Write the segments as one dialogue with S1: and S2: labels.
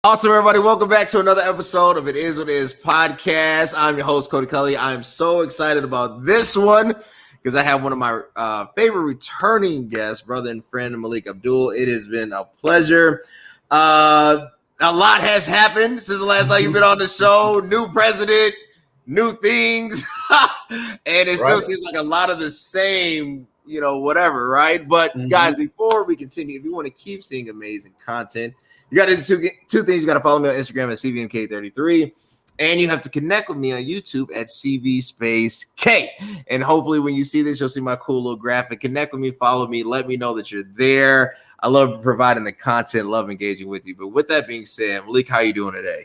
S1: Awesome, everybody. Welcome back to another episode of It Is What It Is podcast. I'm your host, Cody Cully. I'm so excited about this one because I have one of my favorite returning guests, brother and friend, Melik Abdul. It has been a pleasure. A lot has happened since the last time you've been on the show. New president, new things, and it still seems like a lot of the same, whatever, right? But guys, before we continue, if you want to keep seeing amazing content, you got to do two things. You got to follow me on Instagram at CVMK33, and you have to connect with me on YouTube at CV_K. And hopefully when you see this, you'll see my cool little graphic. Connect with me, follow me, let me know that you're there. I love providing the content, love engaging with you. But with that being said, Melik, how you doing today?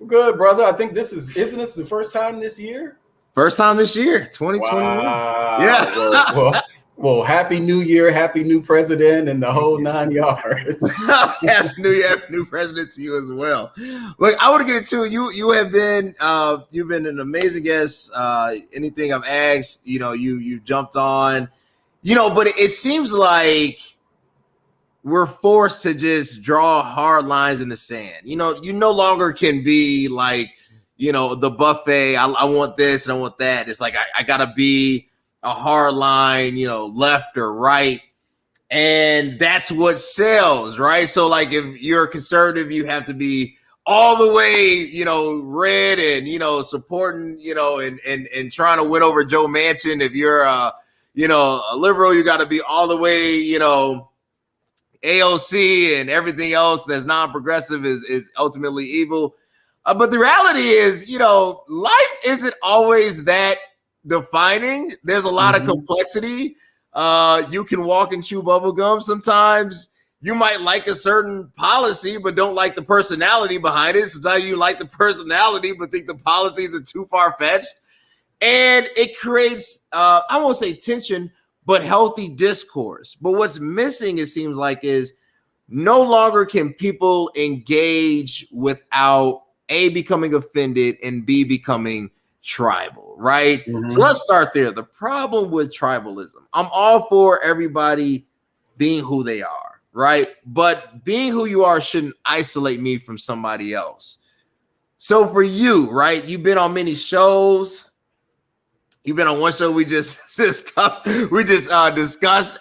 S2: Good, brother. I think isn't this the first time this year?
S1: First time this year, 2021.
S2: Wow.
S1: Yeah.
S2: Well, happy new year, happy new president, and the whole 9 yards.
S1: Happy new president to you as well. Look, I want to get into you have been you've been an amazing guest. Anything I've asked, you jumped on, but it seems like we're forced to just draw hard lines in the sand. You no longer can be like, the buffet. I want this and I want that. It's like I gotta be a hard line, left or right. And that's what sells, right? So like if you're a conservative, you have to be all the way, red and, supporting, and trying to win over Joe Manchin. If you're a liberal, you got to be all the way, AOC and everything else that's non-progressive is ultimately evil. But the reality is, life isn't always that defining. There's a lot of complexity. You can walk and chew bubble gum. Sometimes you might like a certain policy but don't like the personality behind it. Sometimes you like the personality but think the policies are too far-fetched, and it creates I won't say tension but healthy discourse. But what's missing, it seems like, is no longer can people engage without A, becoming offended, and B, becoming tribal, right? So let's start there. The problem with tribalism, I'm all for everybody being who they are, right? But being who you are shouldn't isolate me from somebody else. So for you, right, you've been on many shows. You've been on one show we just discussed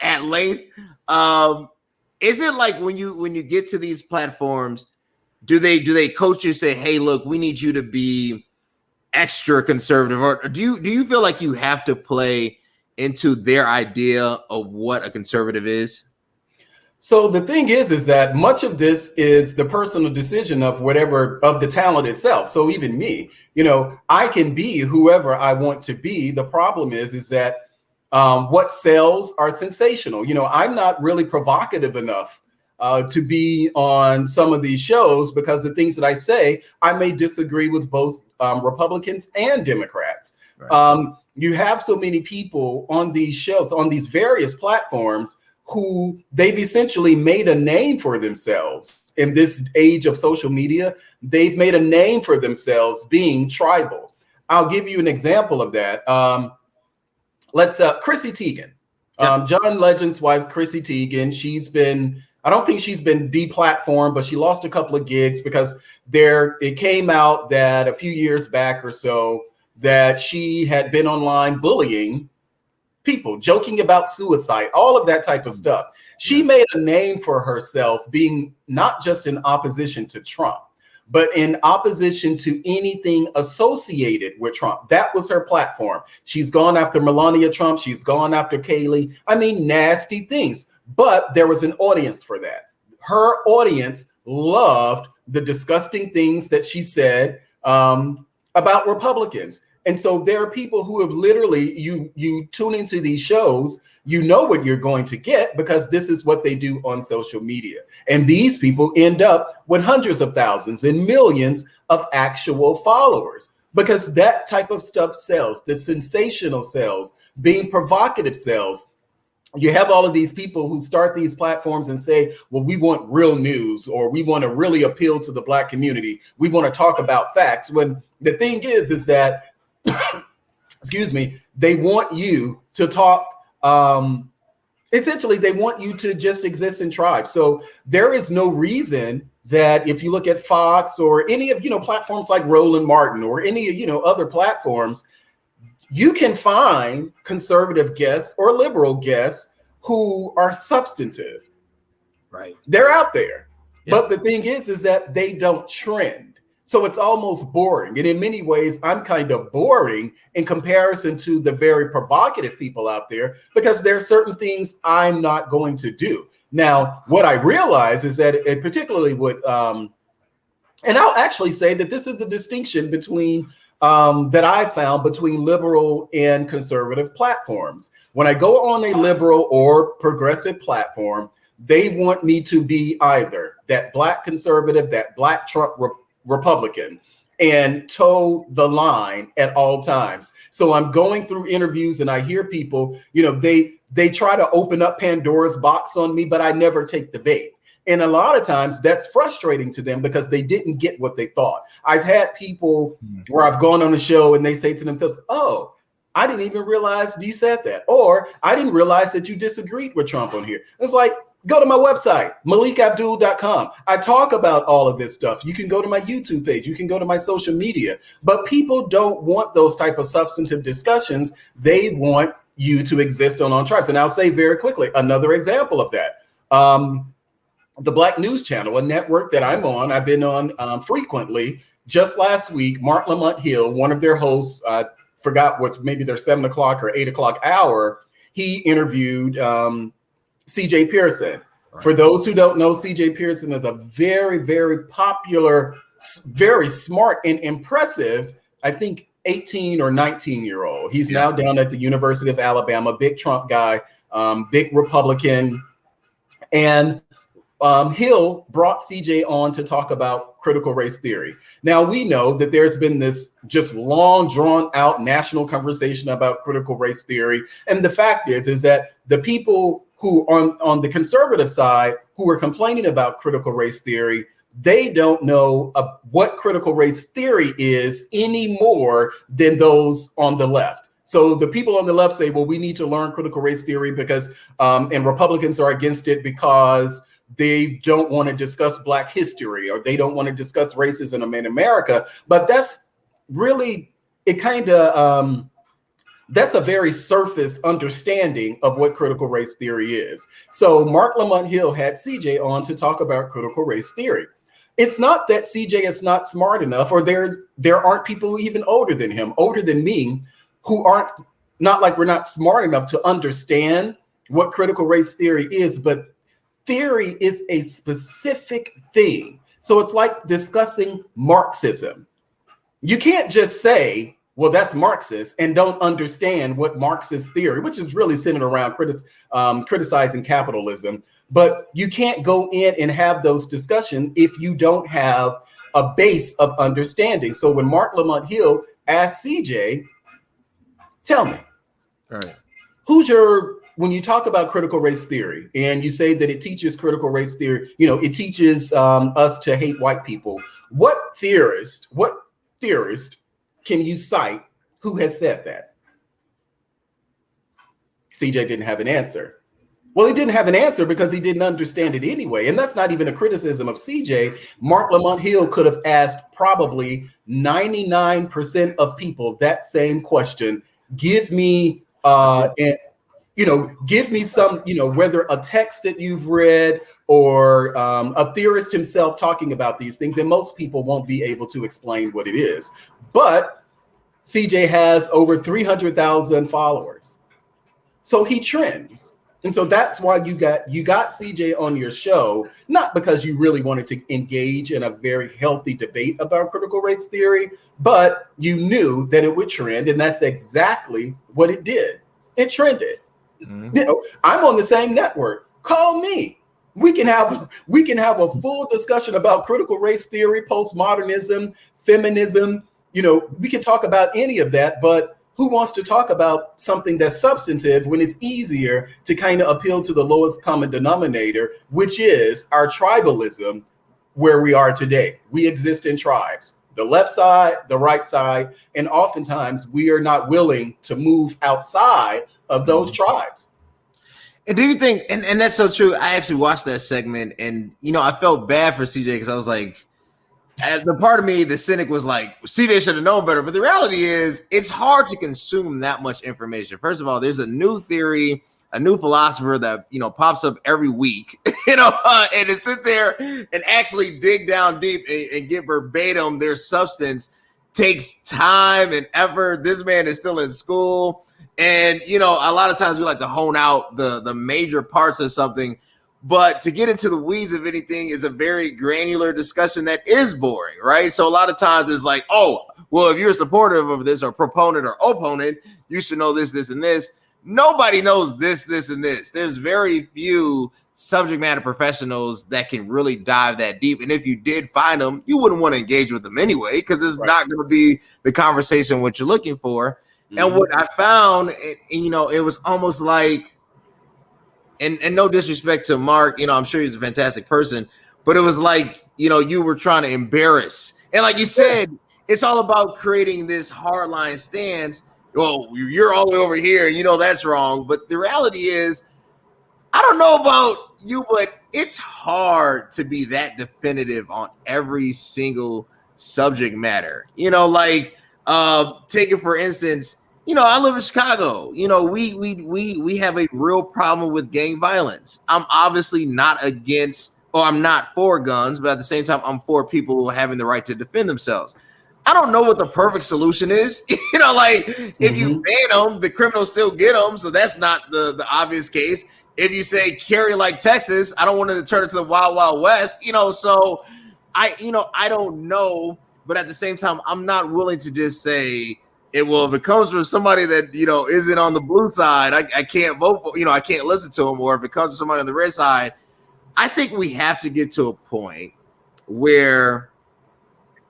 S1: at length. Is it like when you get to these platforms, do they coach you, say, hey, look, we need you to be extra conservative, or do you feel like you have to play into their idea of what a conservative is?
S2: So the thing is that much of this is the personal decision of the talent itself. So even me, I can be whoever I want to be. The problem is that what sells are sensational. I'm not really provocative enough to be on some of these shows because the things that I say, I may disagree with both Republicans and Democrats. Right. You have so many people on these shows, on these various platforms, who they've essentially made a name for themselves in this age of social media. They've made a name for themselves being tribal. I'll give you an example of that. Chrissy Teigen, John Legend's wife, Chrissy Teigen, I don't think she's been deplatformed, but she lost a couple of gigs because it came out that a few years back or so that she had been online bullying people, joking about suicide, all of that type of stuff. She made a name for herself being not just in opposition to Trump, but in opposition to anything associated with Trump. That was her platform. She's gone after Melania Trump. She's gone after Kaylee. I mean, nasty things. But there was an audience for that. Her audience loved the disgusting things that she said about Republicans. And so there are people who have literally, you tune into these shows, you know what you're going to get because this is what they do on social media. And these people end up with hundreds of thousands and millions of actual followers because that type of stuff sells. The sensational sells, being provocative sells. You have all of these people who start these platforms and say, well, we want real news, or we want to really appeal to the Black community. We want to talk about facts. When the thing is that excuse me, they want you to talk, essentially they want you to just exist in tribes. So there is no reason that if you look at Fox or any of, platforms like Roland Martin or any, other platforms, you can find conservative guests or liberal guests who are substantive.
S1: Right.
S2: They're out there.
S1: Yeah.
S2: But the thing is that they don't trend. So it's almost boring. And in many ways, I'm kind of boring in comparison to the very provocative people out there, because there are certain things I'm not going to do. Now, what I realize is that it particularly would, and I'll actually say that this is the distinction between that I found between liberal and conservative platforms. When I go on a liberal or progressive platform, they want me to be either that black conservative, that black Trump Republican, and toe the line at all times. So I'm going through interviews and I hear people, they try to open up Pandora's box on me, but I never take the bait. And a lot of times that's frustrating to them because they didn't get what they thought. I've had people where I've gone on a show and they say to themselves, oh, I didn't even realize you said that. Or I didn't realize that you disagreed with Trump on here. It's like, go to my website, MelikAbdul.com. I talk about all of this stuff. You can go to my YouTube page. You can go to my social media. But people don't want those type of substantive discussions. They want you to exist on tribes. And I'll say very quickly, another example of that. The Black News Channel, a network that I'm on, I've been on frequently. Just last week, Mark Lamont Hill, one of their hosts, forgot what, maybe their 7 o'clock or 8 o'clock hour, he interviewed CJ Pearson. Right. For those who don't know, CJ Pearson is a very, very popular, very smart and impressive, I think, 18 or 19-year-old. He's now down at the University of Alabama, big Trump guy, big Republican. And Hill brought CJ on to talk about critical race theory. Now, we know that there's been this just long, drawn out national conversation about critical race theory. And the fact is that the people who on the conservative side who are complaining about critical race theory, they don't know what critical race theory is any more than those on the left. So the people on the left say, well, we need to learn critical race theory because, and Republicans are against it because they don't want to discuss Black history or they don't want to discuss racism in America. But that's really, it kind of, that's a very surface understanding of what critical race theory is. So Mark Lamont Hill had CJ on to talk about critical race theory. It's not that CJ is not smart enough, or there aren't people even older than him, older than me, who aren't, not like we're not smart enough to understand what critical race theory is, but theory is a specific thing. So it's like discussing Marxism. You can't just say, well, that's Marxist, and don't understand what Marxist theory, which is really centered around criticizing capitalism. But you can't go in and have those discussions if you don't have a base of understanding. So when Mark Lamont Hill asked CJ, tell me, all right, when you talk about critical race theory and you say that it teaches critical race theory, it teaches us to hate white people. What theorist can you cite who has said that? CJ didn't have an answer. Well, he didn't have an answer because he didn't understand it anyway. And that's not even a criticism of CJ. Mark Lamont Hill could have asked probably 99% of people that same question. Give me give me some, whether a text that you've read or a theorist himself talking about these things. And most people won't be able to explain what it is. But CJ has over 300,000 followers. So he trends. And so that's why you got CJ on your show, not because you really wanted to engage in a very healthy debate about critical race theory, but you knew that it would trend. And that's exactly what it did. It trended. Mm-hmm. I'm on the same network. Call me. We can have a full discussion about critical race theory, postmodernism, feminism. We can talk about any of that, but who wants to talk about something that's substantive when it's easier to kind of appeal to the lowest common denominator, which is our tribalism where we are today. We exist in tribes, the left side, the right side, and oftentimes we are not willing to move outside of those tribes.
S1: And do you think, and that's so true. I actually watched that segment, and I felt bad for CJ because I was like, the part of me, the cynic, was like, CJ should have known better. But the reality is, it's hard to consume that much information. First of all, there's a new theory, a new philosopher that pops up every week, and to sit there and actually dig down deep and get verbatim their substance takes time and effort. This man is still in school, and a lot of times we like to hone out the major parts of something. But to get into the weeds of anything is a very granular discussion that is boring, right? So a lot of times it's like, oh, well, if you're supportive of this or proponent or opponent, you should know this, this, and this. Nobody knows this, this, and this. There's very few subject matter professionals that can really dive that deep. And if you did find them, you wouldn't want to engage with them anyway, because it's not going to be the conversation what you're looking for. Mm-hmm. And what I found, it was almost like, and no disrespect to Mark, I'm sure he's a fantastic person, but it was like, you were trying to embarrass. And like you said, it's all about creating this hardline stance. Well, you're all the way over here, that's wrong. But the reality is, I don't know about you, but it's hard to be that definitive on every single subject matter. Like take it for instance, I live in Chicago. We have a real problem with gang violence. I'm obviously not against, or I'm not for guns, but at the same time, I'm for people having the right to defend themselves. I don't know what the perfect solution is. If you ban them, the criminals still get them. So that's not the obvious case. If you say carry like Texas, I don't want to turn it to the Wild Wild West. So I don't know. But at the same time, I'm not willing to just say, if it comes from somebody that, isn't on the blue side, I can't vote for, I can't listen to them. Or if it comes from somebody on the red side, I think we have to get to a point where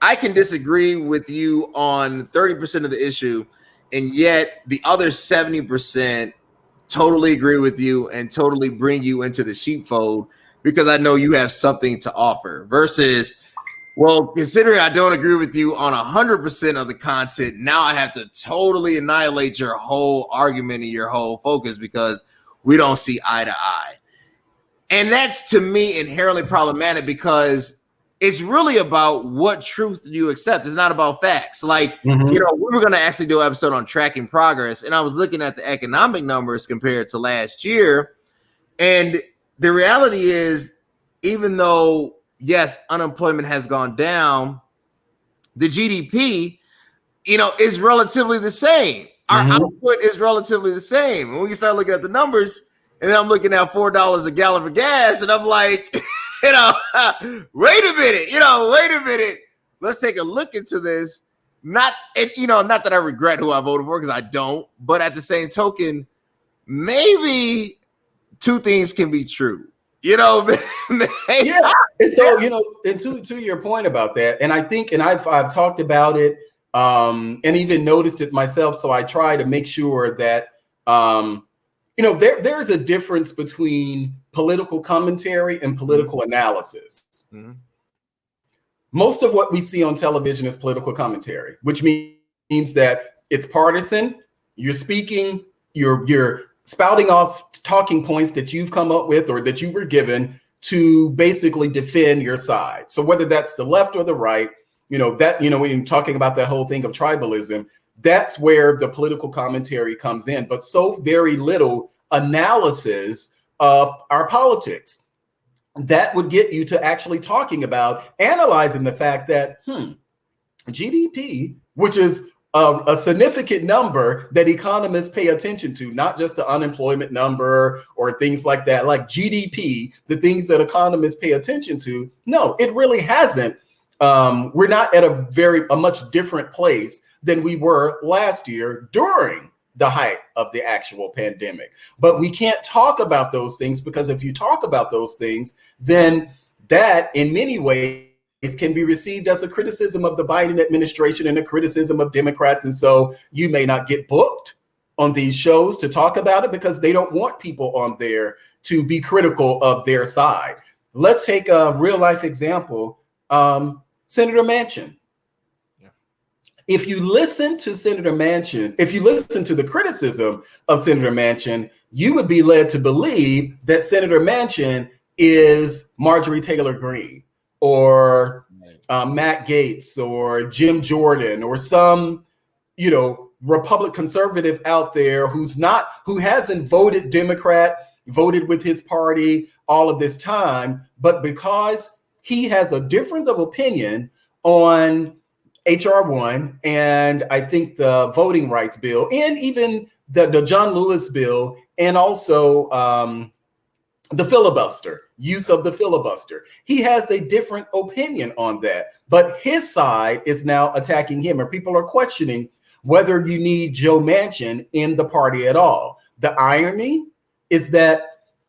S1: I can disagree with you on 30% of the issue, and yet the other 70% totally agree with you and totally bring you into the sheepfold because I know you have something to offer versus, well, considering I don't agree with you on 100% of the content, now I have to totally annihilate your whole argument and your whole focus because we don't see eye to eye. And that's, to me, inherently problematic because it's really about what truth do you accept. It's not about facts. Like, we were going to actually do an episode on tracking progress, and I was looking at the economic numbers compared to last year. And the reality is, even though, yes, unemployment has gone down, the GDP, is relatively the same. Our output is relatively the same. When we start looking at the numbers, and then I'm looking at $4 a gallon for gas, and I'm like, wait a minute. Let's take a look into this. Not that I regret who I voted for, because I don't. But at the same token, maybe two things can be true. Yeah.
S2: And so, and to your point about that, and I think, and I've talked about it, and even noticed it myself. So I try to make sure that, there is a difference between political commentary and political analysis. Mm-hmm. Most of what we see on television is political commentary, which means that it's partisan. You're speaking, you're spouting off talking points that you've come up with or that you were given to basically defend your side. So whether that's the left or the right, when you're talking about that whole thing of tribalism, that's where the political commentary comes in, but so very little analysis of our politics. That would get you to actually talking about analyzing the fact that GDP, which is a significant number that economists pay attention to, not just the unemployment number or things like that, like GDP, the things that economists pay attention to. No, it really hasn't. We're not at a much different place than we were last year during the height of the actual pandemic. But we can't talk about those things because if you talk about those things, then that in many ways can be received as a criticism of the Biden administration and a criticism of Democrats. And so you may not get booked on these shows to talk about it because they don't want people on there to be critical of their side. Let's take a real life example. Senator Manchin. If you listen to Senator Manchin, if you listen to the criticism of Senator Manchin, you would be led to believe that Senator Manchin is Marjorie Taylor Greene or Matt Gaetz or Jim Jordan or some, Republican conservative out there who hasn't voted Democrat, voted with his party all of this time, but because he has a difference of opinion on HR 1 and I think the voting rights bill and even the John Lewis bill and also the filibuster, use of the filibuster. He has a different opinion on that, but his side is now attacking him, and people are questioning whether you need Joe Manchin in the party at all. The irony is that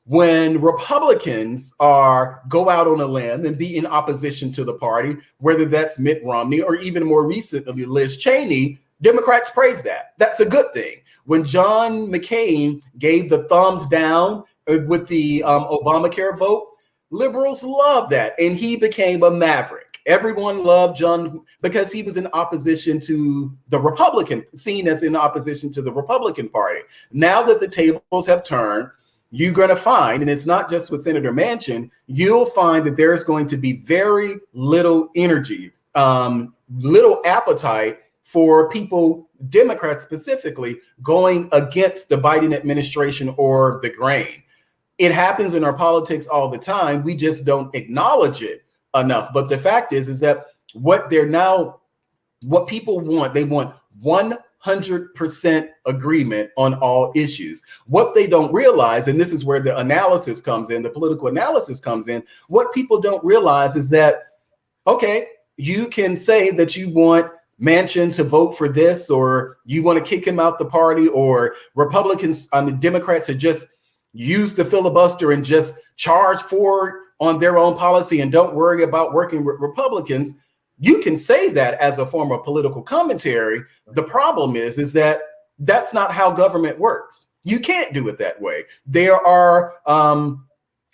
S2: when Republicans go out on a limb and be in opposition to the party, whether that's Mitt Romney or even more recently Liz Cheney, Democrats praise that. That's a good thing. When John McCain gave the thumbs down with the Obamacare vote, liberals loved that, and he became a maverick. Everyone loved John because he was in opposition to the Republican, seen as in opposition to the Republican Party. Now that the tables have turned, you're going to find, and it's not just with Senator Manchin, you'll find that there's going to be very little energy, little appetite for people, Democrats specifically, going against the Biden administration or the grain. It happens in our politics all the time. We just don't acknowledge it enough. But the fact is that what people want, they want 100% agreement on all issues. What they don't realize, and this is where the analysis comes in, the political analysis comes in, what people don't realize is that, okay, you can say that you want Manchin to vote for this, or you want to kick him out the party, or Democrats to just use the filibuster and just charge forward on their own policy and don't worry about working with Republicans. You can say that as a form of political commentary. The problem is that that's not how government works. You can't do it that way. There are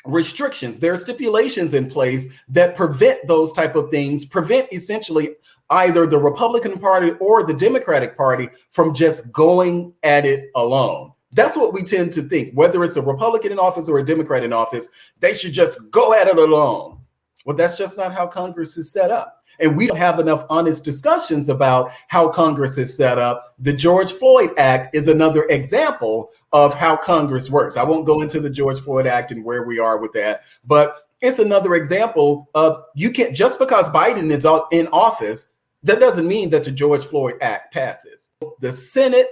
S2: restrictions, there are stipulations in place that prevent those type of things, prevent essentially either the Republican Party or the Democratic Party from just going at it alone. That's what we tend to think, whether it's a Republican in office or a Democrat in office, they should just go at it alone. Well, that's just not how Congress is set up. And we don't have enough honest discussions about how Congress is set up. The George Floyd Act is another example of how Congress works. I won't go into the George Floyd Act and where we are with that, but it's another example of you can't, just because Biden is in office, that doesn't mean that the George Floyd Act passes. The Senate,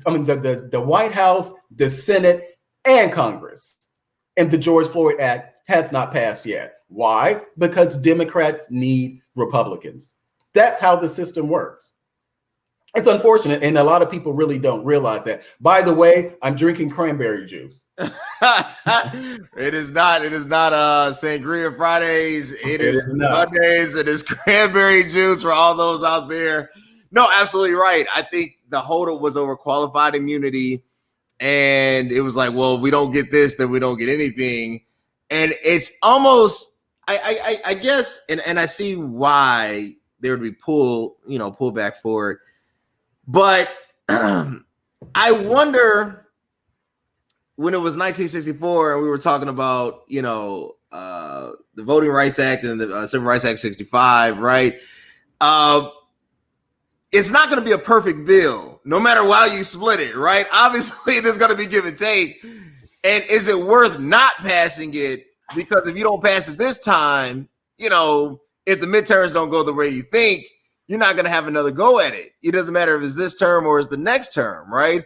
S2: the White House, the Senate, and Congress, and the George Floyd Act has not passed yet. Why? Because Democrats need Republicans. That's how the system works. It's unfortunate, and a lot of people really don't realize that. By the way, I'm drinking cranberry juice.
S1: It is not Sangria Fridays. It is Mondays. It is cranberry juice for all those out there. No, absolutely right. I think the holdup was over qualified immunity, and it was like, well, if we don't get this, then we don't get anything. And it's almost, I guess, and I see why there would be pullback for it. But I wonder, when it was 1964 and we were talking about, the Voting Rights Act and the Civil Rights Act 65, right? It's not going to be a perfect bill, no matter how you split it, right? Obviously, there's going to be give and take. And is it worth not passing it? Because if you don't pass it this time, if the midterms don't go the way you think, you're not going to have another go at it. It doesn't matter if it's this term or it's the next term, right?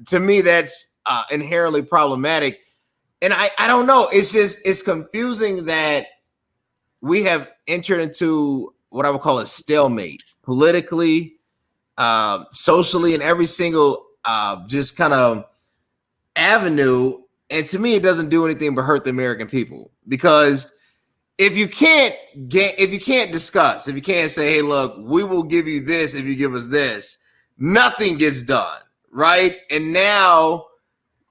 S1: To me, that's inherently problematic. And I don't know. It's confusing that we have entered into what I would call a stalemate politically, socially, in every single just kind of avenue. And to me, it doesn't do anything but hurt the American people, because if you can't discuss, if you can't say, hey, look, we will give you this if you give us this, nothing gets done, right? And now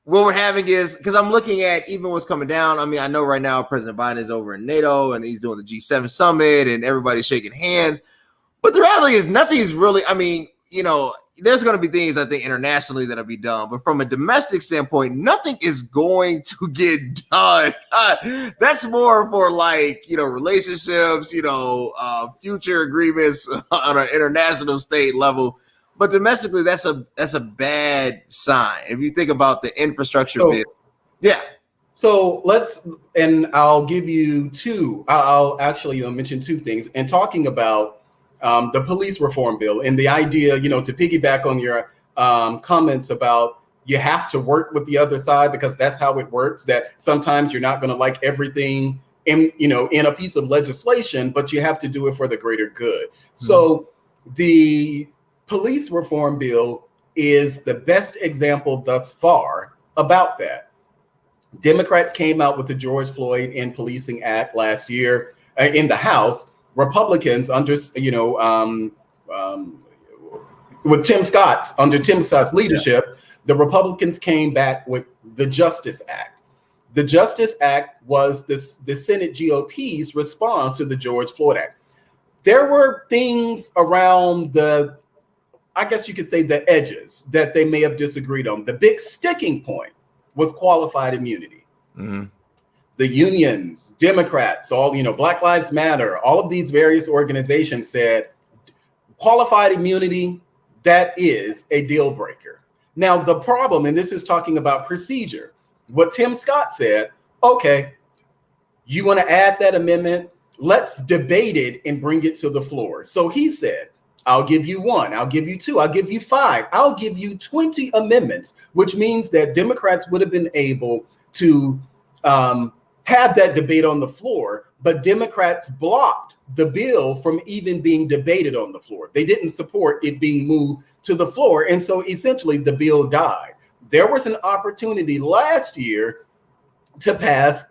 S1: what we're having is, because I'm looking at even what's coming down. I mean, I know right now President Biden is over in NATO and he's doing the G7 summit and everybody's shaking hands. But the reality is nothing's really, there's going to be things I think internationally that'll be done, but from a domestic standpoint, nothing is going to get done. That's more for like, relationships, future agreements on an international state level. But domestically, that's a bad sign. If you think about the infrastructure bill. Yeah.
S2: So I'll give you two. I'll actually mention two things. And talking about the police reform bill and the idea, to piggyback on your comments about you have to work with the other side because that's how it works, that sometimes you're not going to like everything in a piece of legislation, but you have to do it for the greater good. So the police reform bill is the best example thus far about that. Democrats came out with the George Floyd and Policing Act last year in the House. Republicans under with Tim Scott's leadership, the Republicans came back with the Justice Act. The Justice Act was the Senate GOP's response to the George Floyd Act. There were things around I guess you could say the edges that they may have disagreed on. The big sticking point was qualified immunity. Mm-hmm. The unions, Democrats, all, Black Lives Matter, all of these various organizations said qualified immunity, that is a deal breaker. Now, the problem, and this is talking about procedure, what Tim Scott said, okay, you want to add that amendment? Let's debate it and bring it to the floor. So he said, I'll give you 1, I'll give you 2, I'll give you 5, I'll give you 20 amendments, which means that Democrats would have been able to have that debate on the floor, but Democrats blocked the bill from even being debated on the floor. They didn't support it being moved to the floor. And so essentially the bill died. There was an opportunity last year to pass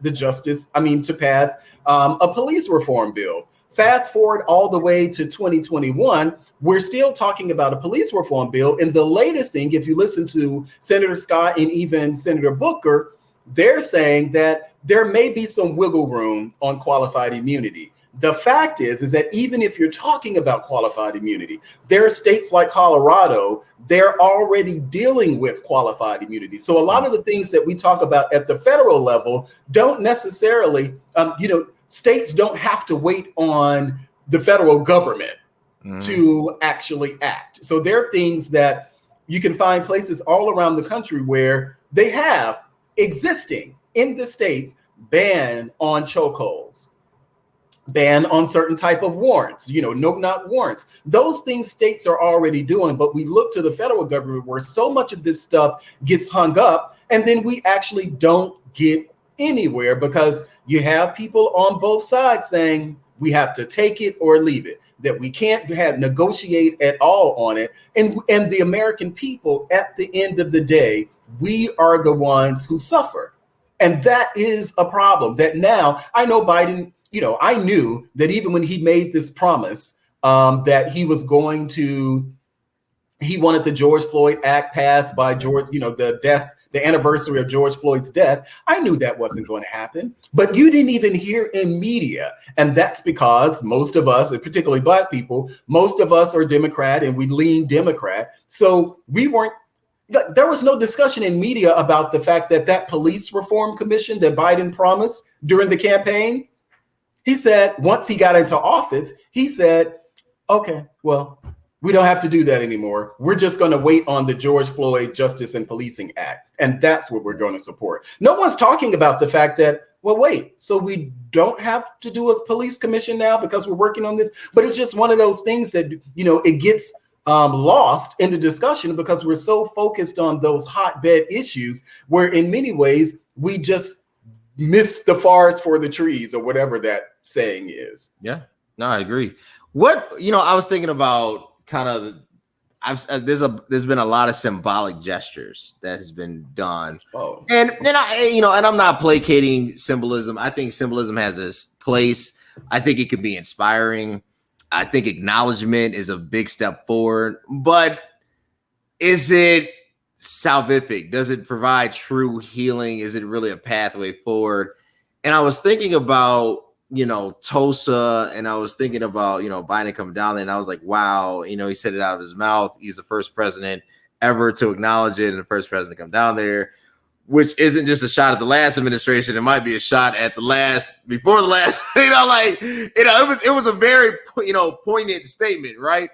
S2: a police reform bill. Fast forward all the way to 2021, we're still talking about a police reform bill. And the latest thing, if you listen to Senator Scott and even Senator Booker, they're saying that there may be some wiggle room on qualified immunity. The fact is that even if you're talking about qualified immunity, there are states like Colorado, they're already dealing with qualified immunity. So a lot of the things that we talk about at the federal level don't necessarily, states don't have to wait on the federal government to actually act. So there are things that you can find places all around the country where they have existing in the states ban on chokeholds, ban on certain type of warrants, no-knock warrants. Those things states are already doing, but we look to the federal government where so much of this stuff gets hung up, and then we actually don't get anywhere because you have people on both sides saying we have to take it or leave it, that we can't negotiate at all on it. And the American people, at the end of the day, we are the ones who suffer. And that is a problem that now I know Biden, I knew that even when he made this promise that he wanted the George Floyd Act passed by the anniversary of George Floyd's death, I knew that wasn't going to happen. But you didn't even hear in media. And that's because most of us, particularly Black people, most of us are Democrat and we lean Democrat. So there was no discussion in media about the fact that police reform commission that Biden promised during the campaign, he said, once he got into office, he said, okay, well, we don't have to do that anymore. We're just going to wait on the George Floyd Justice and Policing Act. And that's what we're going to support. No one's talking about the fact that, well, wait, so we don't have to do a police commission now because we're working on this. But it's just one of those things that, it gets lost in the discussion because we're so focused on those hotbed issues where in many ways we just miss the forest for the trees or whatever that saying is.
S1: Yeah, no, I agree. I was thinking about there's been a lot of symbolic gestures that has been done. Oh. And I'm not placating symbolism. I think symbolism has its place. I think it could be inspiring. I think acknowledgement is a big step forward, but is it salvific? Does it provide true healing? Is it really a pathway forward? And I was thinking about Tulsa, and I was thinking about, Biden coming down there, and I was like, wow, he said it out of his mouth. He's the first president ever to acknowledge it and the first president to come down there, which isn't just a shot at the last administration. It might be a shot at before the last, it was a very, poignant statement, right?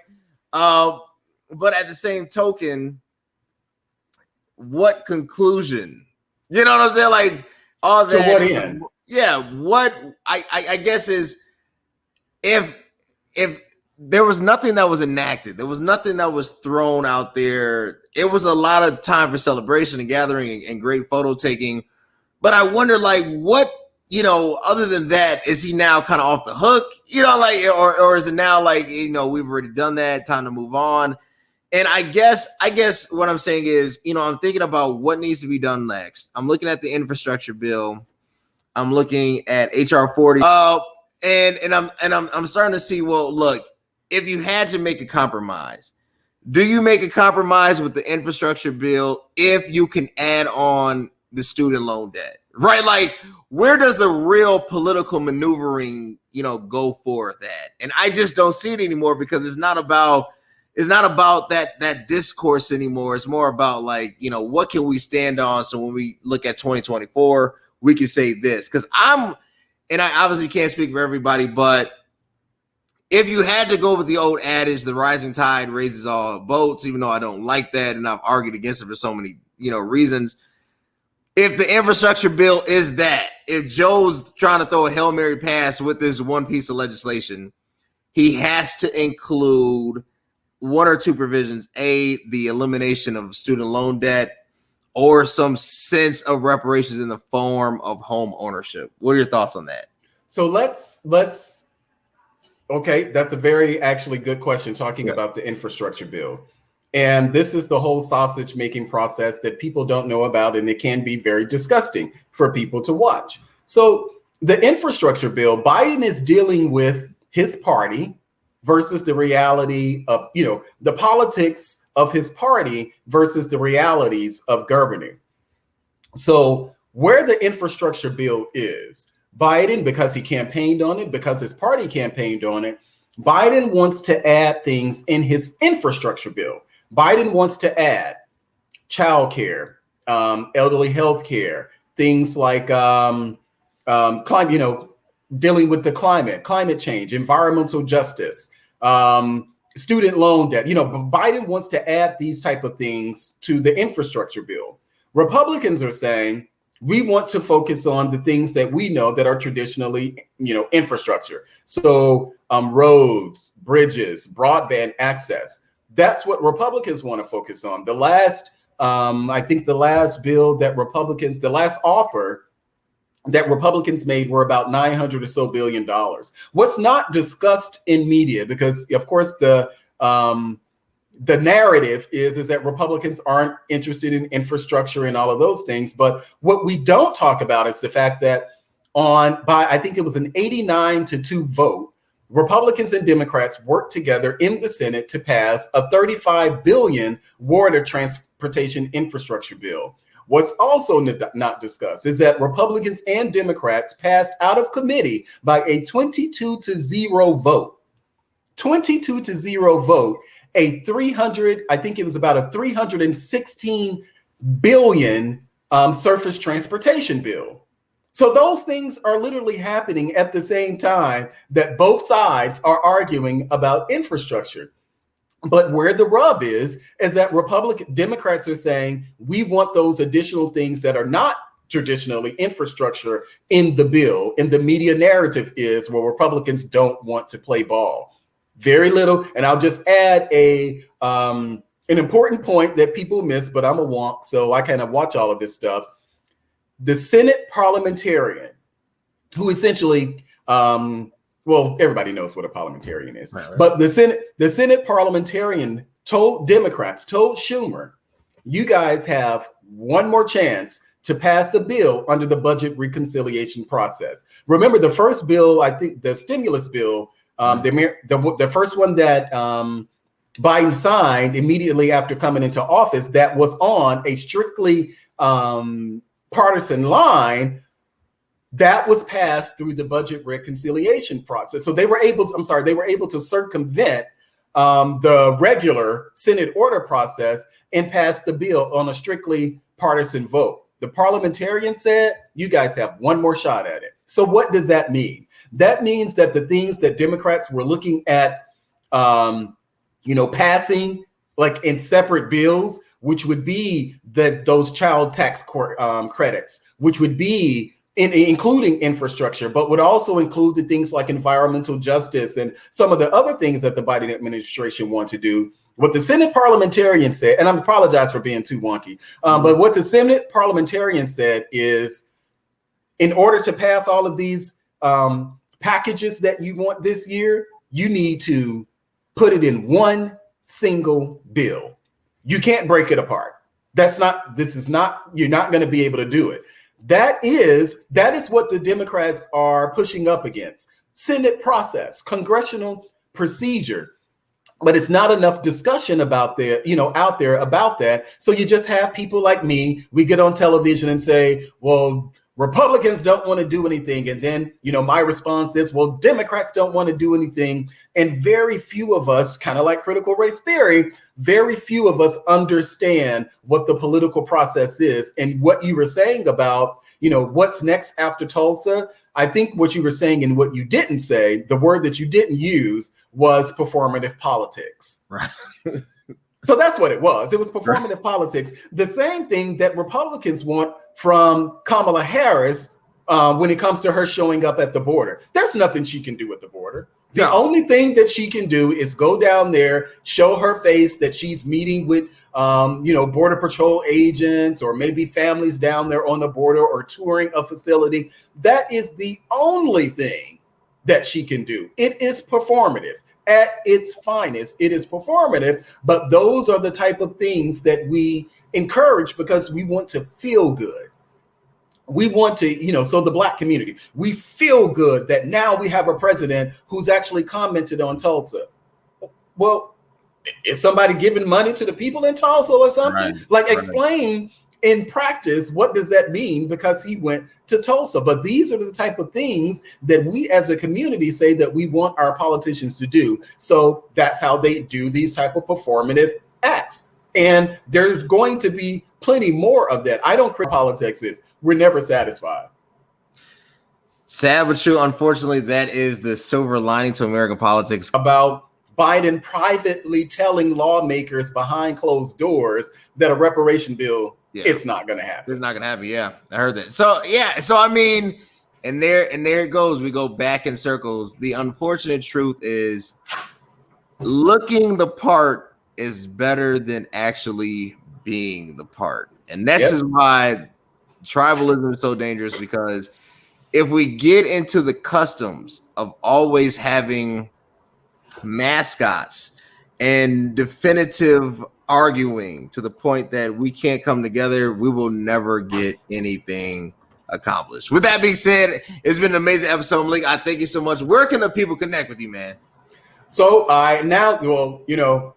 S1: But at the same token, what conclusion? You know what I'm saying? Like, all that.
S2: To what end?
S1: Yeah, what I guess is, if there was nothing that was enacted, there was nothing that was thrown out there. It was a lot of time for celebration and gathering and great photo taking. But I wonder, like, what, other than that, is he now kind of off the hook? Or is it now like, we've already done that, time to move on? And I guess what I'm saying is, I'm thinking about what needs to be done next. I'm looking at the infrastructure bill. I'm looking at HR 40. And I'm starting to see, well, look, if you had to make a compromise, do you make a compromise with the infrastructure bill if you can add on the student loan debt, right? Like, where does the real political maneuvering, go for that? And I just don't see it anymore, because it's not about that discourse anymore. It's more about, like, what can we stand on? So when we look at 2024, we can say this. Because I obviously can't speak for everybody, but if you had to go with the old adage, the rising tide raises all boats, even though I don't like that, and I've argued against it for so many, reasons. If the infrastructure bill is that, if Joe's trying to throw a Hail Mary pass with this one piece of legislation, he has to include one or two provisions: A, the elimination of student loan debt, or some sense of reparations in the form of home ownership. What are your thoughts on that?
S2: So let's okay, that's a very actually good question, talking about the infrastructure bill. And this is the whole sausage making process that people don't know about, and it can be very disgusting for people to watch. So the infrastructure bill, Biden is dealing with his party versus the reality of, the politics of his party versus the realities of governing. So where the infrastructure bill is, Biden, because he campaigned on it, because his party campaigned on it, Biden wants to add things in his infrastructure bill. Biden wants to add childcare, elderly health care, things like climate, dealing with the climate change, environmental justice, student loan debt. Biden wants to add these type of things to the infrastructure bill. Republicans are saying, we want to focus on the things that we know that are traditionally, infrastructure. So roads, bridges, broadband access. That's what Republicans want to focus on. The last, I think the last bill that the last offer that Republicans made were about $900 or so billion. What's not discussed in media, because of course the narrative is that Republicans aren't interested in infrastructure and all of those things. But what we don't talk about is the fact that I think it was an 89-2 vote, Republicans and Democrats worked together in the Senate to pass a $35 billion water transportation infrastructure bill. What's also not discussed is that Republicans and Democrats passed out of committee by a 22-0 vote. 22-0 vote. I think it was about a $316 billion surface transportation bill. So those things are literally happening at the same time that both sides are arguing about infrastructure. But where the rub is that Democrats are saying, we want those additional things that are not traditionally infrastructure in the bill. And the media narrative is, well, Republicans don't want to play ball. Very little. And I'll just add an important point that people miss, but I'm a wonk, so I kind of watch all of this stuff. The Senate parliamentarian, who essentially, well, everybody knows what a parliamentarian is, right. But the Senate parliamentarian told Schumer, you guys have one more chance to pass a bill under the budget reconciliation process. Remember, the first bill, I think the stimulus bill, the first one that Biden signed immediately after coming into office, that was on a strictly partisan line, That was passed through the budget reconciliation process. So they were able to circumvent the regular Senate order process and pass the bill on a strictly partisan vote. The parliamentarian said, you guys have one more shot at it. So what does that mean? That means that the things that Democrats were looking at, passing like in separate bills, which would be those child tax credits, which would be including infrastructure, but would also include the things like environmental justice and some of the other things that the Biden administration want to do. What the Senate parliamentarian said, and I apologize for being too wonky, but what the Senate parliamentarian said is, in order to pass all of these packages that you want this year, you need to put it in one single bill. You can't break it apart. You're not going to be able to do it. That is what the Democrats are pushing up against. Senate process, congressional procedure. But it's not enough discussion out there about that. So you just have people like me, we get on television and say, well, Republicans don't want to do anything. And then, my response is, well, Democrats don't want to do anything. And very few of us, kind of like critical race theory, very few of us understand what the political process is. And what you were saying about, what's next after Tulsa, I think what you were saying and what you didn't say, the word that you didn't use was performative politics.
S1: Right.
S2: So that's what it was. It was performative politics. The same thing that Republicans want from Kamala Harris when it comes to her showing up at the border. There's nothing she can do at the border. The only thing that she can do is go down there, show her face that she's meeting with, Border Patrol agents or maybe families down there on the border or touring a facility. That is the only thing that she can do. It is performative. At its finest, it is performative, but those are the type of things that we encourage because we want to feel good. We want to, so the Black community, we feel good that now we have a president who's actually commented on Tulsa. Well, is somebody giving money to the people in Tulsa or something? Right, explain in practice, what does that mean? Because he went to Tulsa. But these are the type of things that we as a community say that we want our politicians to do. So that's how they do these type of performative acts. And there's going to be plenty more of that. I don't care what politics is. We're never satisfied.
S1: Sad but true. Unfortunately, that is the silver lining to American politics.
S2: About Biden privately telling lawmakers behind closed doors that a reparation bill, it's not going to happen.
S1: It's not going to happen. Yeah, I heard that. So, I mean, and there it goes. We go back in circles. The unfortunate truth is looking the part is better than actually being the part. And that's just why tribalism is so dangerous, because if we get into the customs of always having mascots and definitive arguing to the point that we can't come together, we will never get anything accomplished. With that being said, it's been an amazing episode, Melik. I thank you so much. Where can the people connect with you, man?
S2: So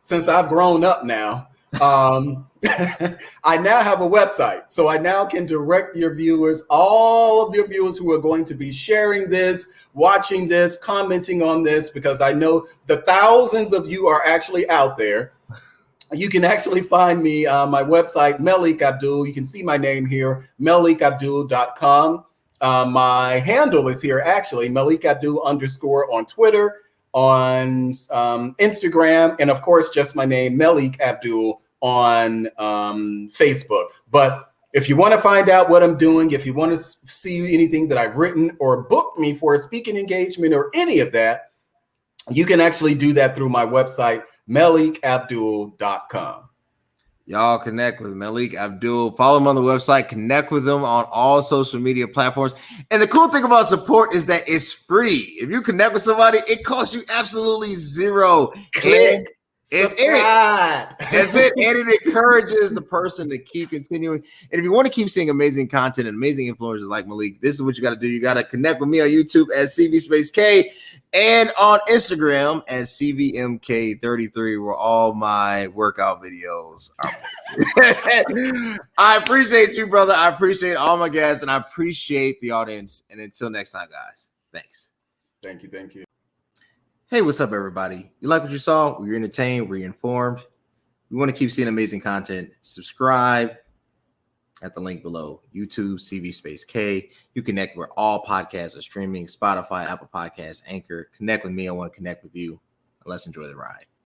S2: since I've grown up now, I now have a website. So I now can direct your viewers, all of your viewers who are going to be sharing this, watching this, commenting on this, because I know the thousands of you are actually out there. You can actually find me on my website, Melik Abdul. You can see my name here, melikabdul.com. My handle is here, actually, Melik Abdul _ on Twitter, on Instagram, and of course, just my name, Melik Abdul, on Facebook. But if you want to find out what I'm doing, if you want to see anything that I've written or book me for a speaking engagement or any of that, you can actually do that through my website, melikabdul.com.
S1: Y'all connect with Melik Abdul. Follow him on the website. Connect with him on all social media platforms. And the cool thing about support is that it's free. If you connect with somebody, it costs you absolutely zero.
S2: Click, Subscribe.
S1: That's it. And it encourages the person to keep continuing. And if you want to keep seeing amazing content and amazing influencers like Malik, this is what you got to do. You got to connect with me on YouTube at CV Space K and on Instagram at CVMK33, where all my workout videos are. I appreciate you, brother. I appreciate all my guests, and I appreciate the audience. And until next time, guys, thanks.
S2: Thank you. Thank you.
S1: Hey, what's up, everybody? You like what you saw? Were you entertained? Were you informed? We want to keep seeing amazing content. Subscribe at the link below. YouTube, CV Space K. You connect where all podcasts are streaming. Spotify, Apple Podcasts, Anchor. Connect with me. I want to connect with you. Let's enjoy the ride.